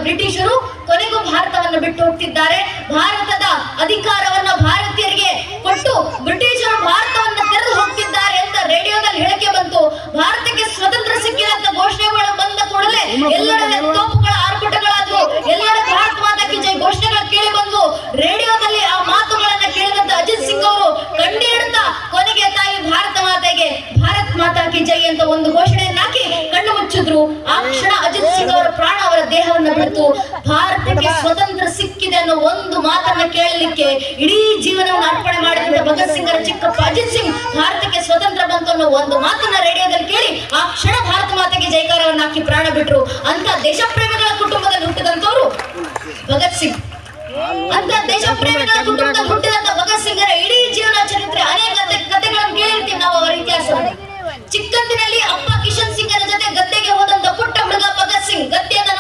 ಬ್ರಿಟಿಷರು ಕೊನೆಗೂ ಭಾರತವನ್ನು ಬಿಟ್ಟು ಹೋಗ್ತಿದ್ದಾರೆ. ಭಾರತದ ಅಧಿಕಾರವನ್ನ ಭಾರತೀಯರಿಗೆ ಕೊಟ್ಟು ಬ್ರಿಟಿಷರು ಭಾರತವನ್ನು ತೆರೆದು ಹೋಗ್ತಿದ್ದಾರೆ ಅಂತ ರೇಡಿಯೋದಲ್ಲಿ ಹೇಳಿಕೆ ಬಂತು. ಭಾರತಕ್ಕೆ ಸ್ವತಂತ್ರ ಸಿಕ್ಕಿದೆ ಅಂತ ಘೋಷಣೆಗಳು ಬಂದ ಕೂಡಲೇ ಎಲ್ಲೆಡೆ ತೋಪುಗಳ ಆರ್ಭಟಗಳಾದವು, ಎಲ್ಲೆಡೆ ಭಾರತ ಮಾತಾ ಕಿ ಜೈ ಘೋಷಣೆಗಳು ಕೇಳಿ ಬಂದು ರೇಡಿಯೋದಲ್ಲಿ ಆ ಮಾತುಗಳನ್ನ ಕೇಳಿದಂತ ಅಜಿತ್ ಸಿಂಗ್ ಅವರು ಕಣ್ಣೀಡುತ್ತಾ ಕೊನೆಗೆ ತಾಯಿ ಭಾರತ ಮಾತೆಗೆ ಭಾರತ್ ಮಾತಾ ಕಿ ಜೈ ಅಂತ ಒಂದು ಘೋಷಣೆಯನ್ನು ಹಾಕಿ ಕಣ್ಣು ಮುಚ್ಚಿದ್ರು. ಆ ಕ್ಷಣ ಅಜಿತ್ ಸಿಂಗ್ ಅವರ ಪ್ರಾಣ ಅವರ ದೇಹವನ್ನು ಬಿಡ್ತು. ಭಾರತಕ್ಕೆ ಸ್ವತಂತ್ರ ಸಿಕ್ಕಿದೆ ಅನ್ನೋ ಒಂದು ಮಾತನ್ನ ಕೇಳಲಿಕ್ಕೆ ಇಡೀ ಜೀವನವನ್ನು ಅರ್ಪಣೆ ಮಾಡಿದಂತ ಭಗತ್ ಸಿಂಗರ ಚಿಕ್ಕಪ್ಪ ಅಜಿತ್ ಸಿಂಗ್ ಭಾರತಕ್ಕೆ ಸ್ವತಂತ್ರ ಬಂತು ಅನ್ನೋ ಒಂದು ಮಾತನ್ನ ರೇಡಿಯೋದಲ್ಲಿ ಕೇಳಿ ಆ ಕ್ಷಣ ಭಾರತ ಮಾತೆಗೆ ಜೈಕಾರವನ್ನು ಹಾಕಿ ಪ್ರಾಣ ಬಿಟ್ರು. ಅಂತ ದೇಶಪ್ರೇಮಿಗಳ ಕುಟುಂಬದಲ್ಲಿ ಹುಟ್ಟಿದಂತವರು ಭಗತ್ ಸಿಂಗ್. ಅಂತ ದೇಶಪ್ರೇಮಿಗಳ ಕುಟುಂಬದಲ್ಲಿ ಹುಟ್ಟಿದಂತ ಭಗತ್ ಸಿಂಗರ ಇಡೀ ಜೀವನ ಚರಿತ್ರೆ ಅನೇಕ ಕಥೆಗಳನ್ನು ಕೇಳಿರ್ತೀವಿ ನಾವು ಅವರ ಇತಿಹಾಸ. ಚಿಕ್ಕಂದಿನಲ್ಲಿ ಅಪ್ಪ ಕಿಶನ್ ಸಿಂಗರ ಜೊತೆ ಗದ್ದೆಗೆ ಹೋದಂತ ಪುಟ್ಟ ಹುಡುಗ ಭಗತ್ ಸಿಂಗ್ ಗದ್ದೆಯನ್ನ